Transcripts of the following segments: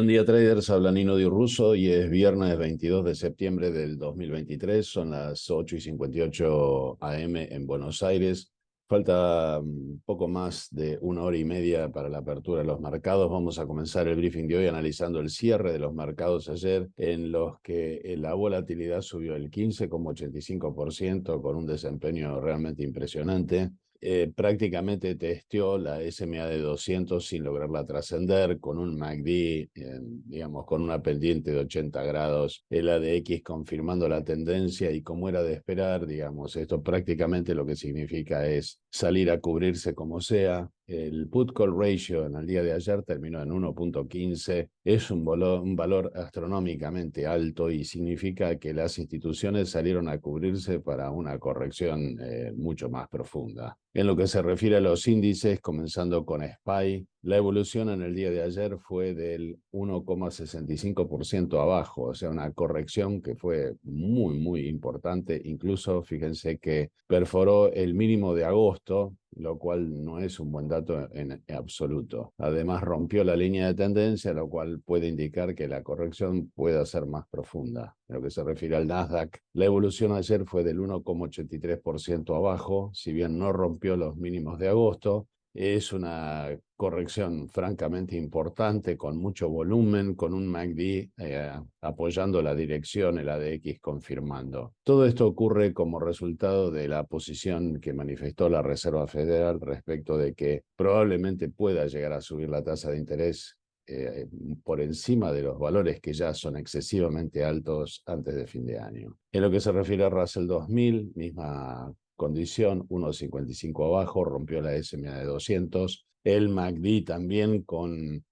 Buen día, traders. Habla Nino Di Russo y es viernes 22 de septiembre del 2023. Son las 8:58 AM en Buenos Aires. Falta poco más de una hora y media para la apertura de los mercados. Vamos a comenzar el briefing de hoy analizando el cierre de los mercados ayer, en los que la volatilidad subió el 15,85% con un desempeño realmente impresionante. Prácticamente testeó la SMA de 200 sin lograrla trascender, con un MACD, digamos, con una pendiente de 80 grados, el ADX confirmando la tendencia y como era de esperar, digamos, esto prácticamente lo que significa es salir a cubrirse como sea. El put call ratio en el día de ayer terminó en 1.15, es un valor astronómicamente alto y significa que las instituciones salieron a cubrirse para una corrección mucho más profunda. En lo que se refiere a los índices, comenzando con SPY, la evolución en el día de ayer fue del 1,65% abajo, o sea, una corrección que fue muy importante. Incluso, fíjense que perforó el mínimo de agosto, lo cual no es un buen dato en absoluto. Además, rompió la línea de tendencia, lo cual puede indicar que la corrección pueda ser más profunda. En lo que se refiere al Nasdaq, la evolución ayer fue del 1,83% abajo, si bien no rompió los mínimos de agosto. Es una corrección francamente importante, con mucho volumen, con un MACD apoyando la dirección, el ADX confirmando. Todo esto ocurre como resultado de la posición que manifestó la Reserva Federal respecto de que probablemente pueda llegar a subir la tasa de interés por encima de los valores que ya son excesivamente altos antes de fin de año. En lo que se refiere a Russell 2000, misma condición, 1,55 abajo, rompió la SMA de 200. El MACD también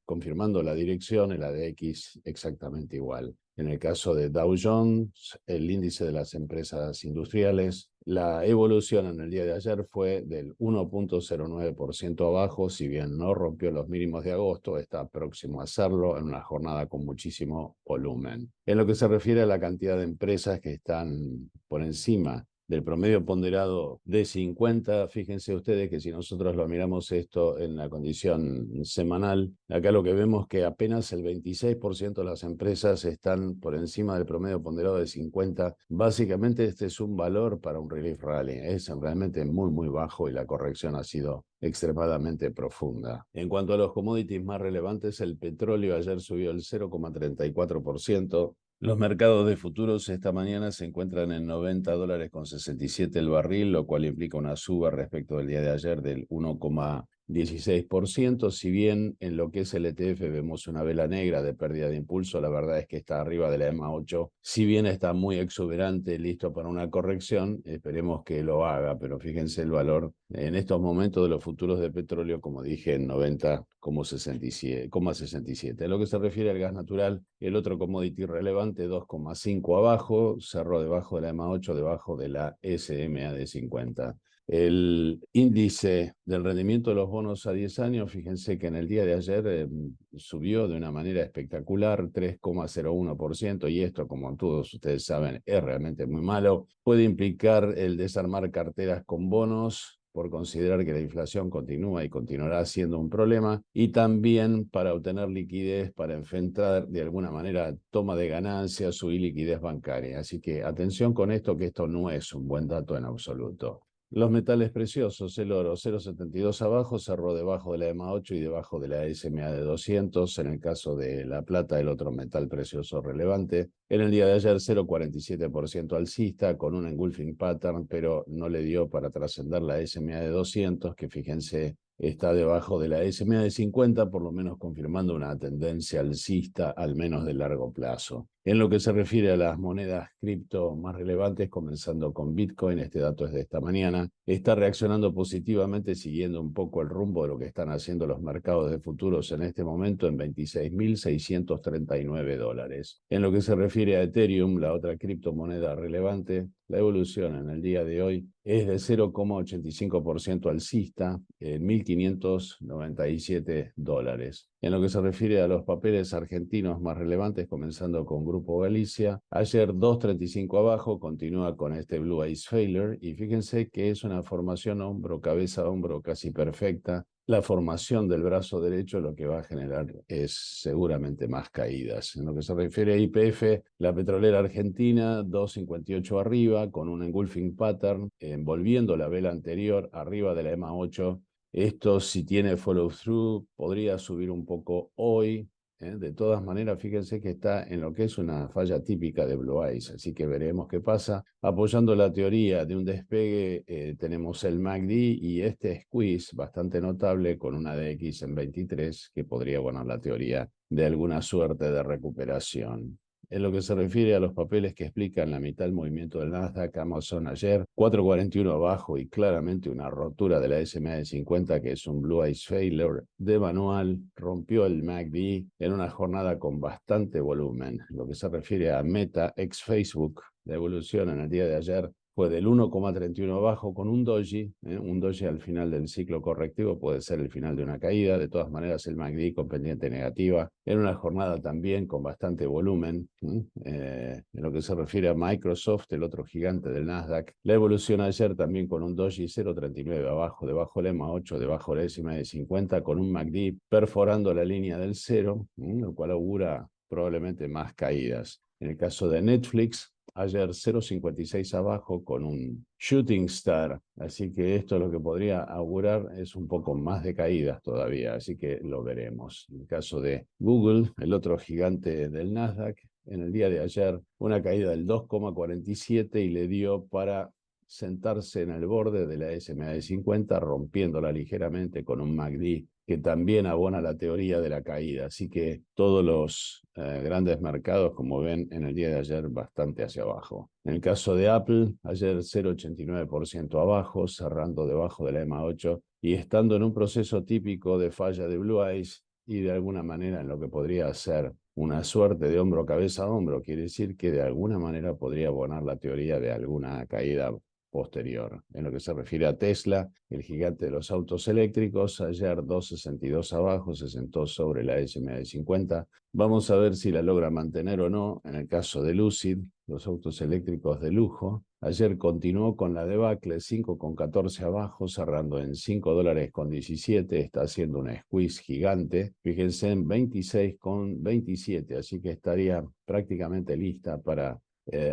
confirmando la dirección, el ADX exactamente igual. En el caso de Dow Jones, el índice de las empresas industriales, la evolución en el día de ayer fue del 1,09% abajo, si bien no rompió los mínimos de agosto, está próximo a hacerlo en una jornada con muchísimo volumen. En lo que se refiere a la cantidad de empresas que están por encima del promedio ponderado de 50, fíjense ustedes que si nosotros lo miramos esto en la condición semanal, acá lo que vemos es que apenas el 26% de las empresas están por encima del promedio ponderado de 50. Básicamente este es un valor para un relief rally, es realmente muy bajo y la corrección ha sido extremadamente profunda. En cuanto a los commodities más relevantes, el petróleo ayer subió el 0,34%. Los mercados de futuros esta mañana se encuentran en $90.67 el barril, lo cual implica una suba respecto del día de ayer del 1,16%. Si bien en lo que es el ETF vemos una vela negra de pérdida de impulso, la verdad es que está arriba de la EMA 8. Si bien está muy exuberante, listo para una corrección, esperemos que lo haga, pero fíjense el valor en estos momentos de los futuros de petróleo, como dije, en 90,67. En lo que se refiere al gas natural, el otro commodity relevante, 2,5 abajo, cerró debajo de la EMA 8, debajo de la SMA de 50. El índice del rendimiento de los bonos a 10 años, fíjense que en el día de ayer subió de una manera espectacular, 3,01%, y esto, como todos ustedes saben, es realmente muy malo. Puede implicar el desarmar carteras con bonos por considerar que la inflación continúa y continuará siendo un problema, y también para obtener liquidez, para enfrentar de alguna manera toma de ganancias o iliquidez bancaria. Así que atención con esto, que esto no es un buen dato en absoluto. Los metales preciosos, el oro 0,72 abajo, cerró debajo de la EMA 8 y debajo de la SMA de 200. En el caso de la plata, el otro metal precioso relevante, en el día de ayer 0,47% alcista con un engulfing pattern, pero no le dio para trascender la SMA de 200, que fíjense está debajo de la SMA de 50, por lo menos confirmando una tendencia alcista, al menos de largo plazo. En lo que se refiere a las monedas cripto más relevantes, comenzando con Bitcoin, este dato es de esta mañana, está reaccionando positivamente siguiendo un poco el rumbo de lo que están haciendo los mercados de futuros en este momento en $26.639. En lo que se refiere a Ethereum, la otra criptomoneda relevante, la evolución en el día de hoy es de 0,85% alcista, en $1.597. En lo que se refiere a los papeles argentinos más relevantes, comenzando con Grupo Galicia, ayer 2,35 abajo, continúa con este Blue Ice Failure, y fíjense que es una formación hombro, cabeza, hombro casi perfecta, la formación del brazo derecho lo que va a generar es seguramente más caídas. En lo que se refiere a YPF, la petrolera argentina, 2.58 arriba, con un engulfing pattern, envolviendo la vela anterior arriba de la EMA 8. Esto, si tiene follow-through, podría subir un poco hoy. De todas maneras, fíjense que está en lo que es una falla típica de Blue Eyes, así que veremos qué pasa. Apoyando la teoría de un despegue, tenemos el MACD y este squeeze bastante notable con una DX en 23 que podría poner la teoría de alguna suerte de recuperación. En lo que se refiere a los papeles que explican la mitad del movimiento del Nasdaq, Amazon ayer 4.41 abajo y claramente una rotura de la SMA de 50 que es un Blue Eyes Failure de manual, rompió el MACD en una jornada con bastante volumen. En lo que se refiere a Meta ex Facebook, la evolución en el día de ayer fue del 1.31 abajo con un doji. Un doji al final del ciclo correctivo puede ser el final de una caída. De todas maneras, el MACD con pendiente negativa en una jornada también con bastante volumen. En lo que se refiere a Microsoft, el otro gigante del Nasdaq, la evolución ayer también con un doji 0.39 abajo, debajo del EMA 8, debajo de la SMA de 50, con un MACD perforando la línea del 0, lo cual augura probablemente más caídas. En el caso de Netflix, ayer 0.56 abajo con un shooting star, así que esto lo que podría augurar es un poco más de caídas todavía, así que lo veremos. En el caso de Google, el otro gigante del Nasdaq, en el día de ayer una caída del 2.47 y le dio para sentarse en el borde de la SMA de 50, rompiéndola ligeramente con un MACD que también abona la teoría de la caída. Así que todos los grandes mercados, como ven, en el día de ayer bastante hacia abajo. En el caso de Apple, ayer 0.89% abajo, cerrando debajo de la EMA 8 y estando en un proceso típico de falla de Blue Eyes y de alguna manera en lo que podría ser una suerte de hombro cabeza a hombro, quiere decir que de alguna manera podría abonar la teoría de alguna caída posterior. En lo que se refiere a Tesla, el gigante de los autos eléctricos, ayer 2.62 abajo, se sentó sobre la SMA de 50. Vamos a ver si la logra mantener o no. En el caso de Lucid, los autos eléctricos de lujo, ayer continuó con la debacle, 5.14 abajo, cerrando en $5.17, está haciendo un squeeze gigante, fíjense en 26.27, así que estaría prácticamente lista para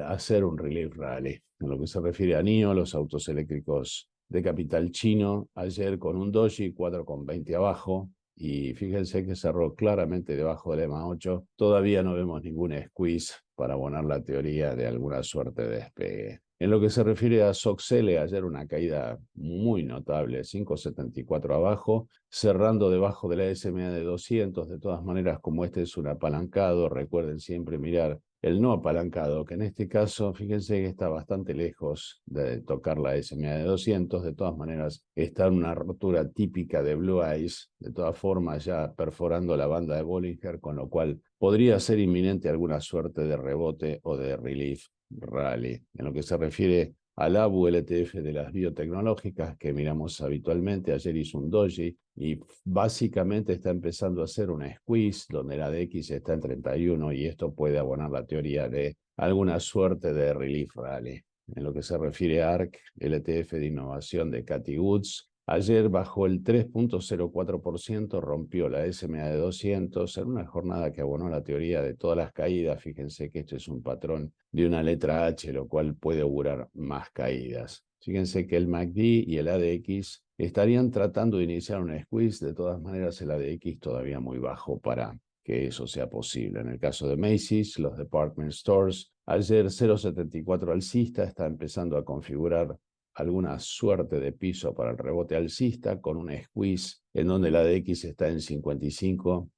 hacer un relief rally. En lo que se refiere a NIO, los autos eléctricos de capital chino, ayer con un doji 4.20 abajo, y fíjense que cerró claramente debajo del EMA 8. Todavía no vemos ningún squeeze para abonar la teoría de alguna suerte de despegue. En lo que se refiere a Soxele, ayer una caída muy notable, 5.74 abajo, cerrando debajo de la SMA de 200. De todas maneras, como este es un apalancado, recuerden siempre mirar el no apalancado, que en este caso, fíjense que está bastante lejos de tocar la SMA de 200. De todas maneras, está en una rotura típica de Blue Eyes, de todas formas ya perforando la banda de Bollinger, con lo cual podría ser inminente alguna suerte de rebote o de relief rally. En lo que se refiere al ABU LTF de las biotecnológicas que miramos habitualmente, ayer hizo un doji y básicamente está empezando a hacer una squeeze donde la DX está en 31 y esto puede abonar la teoría de alguna suerte de relief rally. En lo que se refiere a ARC, LTF de innovación de Cathie Woods, ayer bajó el 3.04%, rompió la SMA de 200 en una jornada que abonó la teoría de todas las caídas. Fíjense que esto es un patrón de una letra H, lo cual puede augurar más caídas. Fíjense que el MACD y el ADX estarían tratando de iniciar un squeeze. De todas maneras, el ADX todavía muy bajo para que eso sea posible. En el caso de Macy's, los department stores, ayer 0.74 alcista, está empezando a configurar alguna suerte de piso para el rebote alcista con un squeeze en donde la DX está en 55.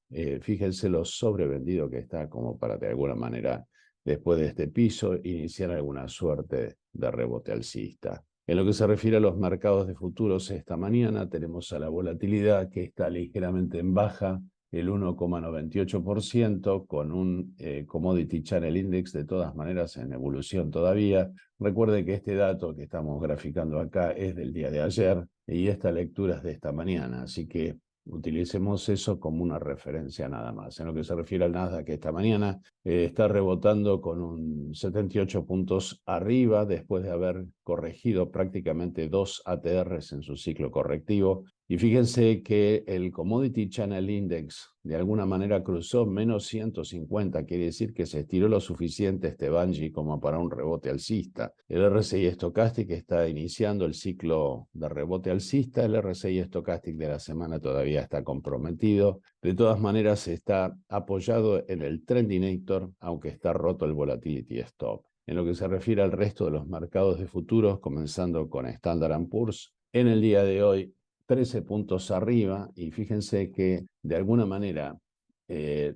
Fíjense lo sobrevendido que está como para de alguna manera después de este piso iniciar alguna suerte de rebote alcista. En lo que se refiere a los mercados de futuros, esta mañana tenemos a la volatilidad que está ligeramente en baja, el 1.98%, con un Commodity Channel Index de todas maneras en evolución todavía. Recuerde que este dato que estamos graficando acá es del día de ayer y esta lectura es de esta mañana, así que utilicemos eso como una referencia nada más. En lo que se refiere al Nasdaq esta mañana, está rebotando con un 78 puntos arriba después de haber corregido prácticamente 2 ATRs en su ciclo correctivo. Y fíjense que el Commodity Channel Index de alguna manera cruzó menos 150, quiere decir que se estiró lo suficiente este Banji como para un rebote alcista. El RSI Stochastic está iniciando el ciclo de rebote alcista, el RSI Stochastic de la semana todavía está comprometido. De todas maneras está apoyado en el Trendinator, aunque está roto el Volatility Stop. En lo que se refiere al resto de los mercados de futuros, comenzando con Standard & Poor's, en el día de hoy 13 puntos arriba, y fíjense que de alguna manera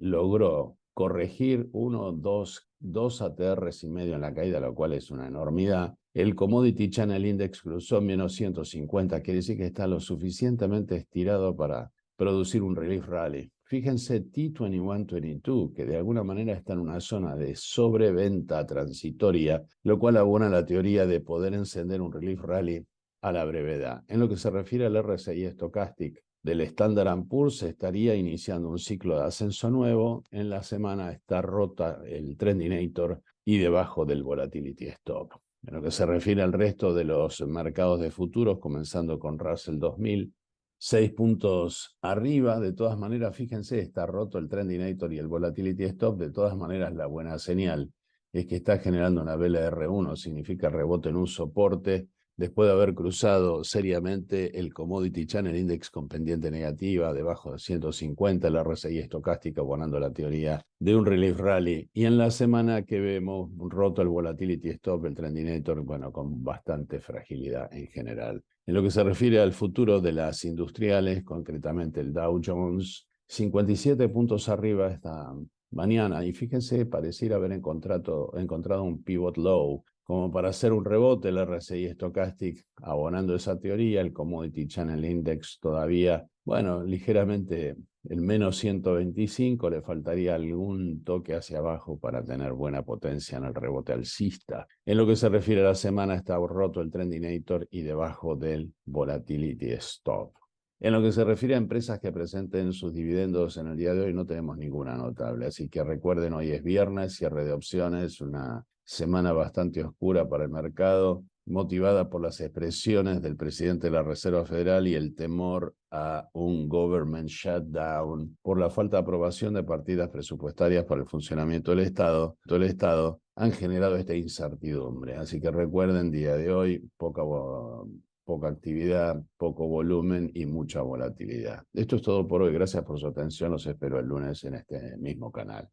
logró corregir dos ATRs y medio en la caída, lo cual es una enormidad. El Commodity Channel Index cruzó menos 150, quiere decir que está lo suficientemente estirado para producir un relief rally. Fíjense T2122, que de alguna manera está en una zona de sobreventa transitoria, lo cual abona la teoría de poder encender un relief rally a la brevedad. En lo que se refiere al RSI Stochastic del Standard & Poor's, se estaría iniciando un ciclo de ascenso nuevo. En la semana está rota el Trendinator y debajo del Volatility Stop. En lo que se refiere al resto de los mercados de futuros, comenzando con Russell 2000, 6 puntos arriba. De todas maneras, fíjense, está roto el Trendinator y el Volatility Stop. De todas maneras, la buena señal es que está generando una vela R1, significa rebote en un soporte, después de haber cruzado seriamente el Commodity Channel Index con pendiente negativa, debajo de 150, el RSI estocástica, abonando la teoría de un relief rally. Y en la semana que vemos roto el Volatility Stop, el Trendinator, bueno, con bastante fragilidad en general. En lo que se refiere al futuro de las industriales, concretamente el Dow Jones, 57 puntos arriba esta mañana, y fíjense, pareciera haber encontrado un pivot low, como para hacer un rebote. El RSI Stochastic abonando esa teoría, el Commodity Channel Index todavía, bueno, ligeramente el menos 125, le faltaría algún toque hacia abajo para tener buena potencia en el rebote alcista. En lo que se refiere a la semana, está roto el Trendinator y debajo del Volatility Stop. En lo que se refiere a empresas que presenten sus dividendos en el día de hoy, no tenemos ninguna notable. Así que recuerden, hoy es viernes, cierre de opciones, una semana bastante oscura para el mercado, motivada por las expresiones del presidente de la Reserva Federal y el temor a un government shutdown por la falta de aprobación de partidas presupuestarias para el funcionamiento del Estado. Todo el Estado han generado esta incertidumbre. Así que recuerden, día de hoy, poca actividad, poco volumen y mucha volatilidad. Esto es todo por hoy. Gracias por su atención. Los espero el lunes en este mismo canal.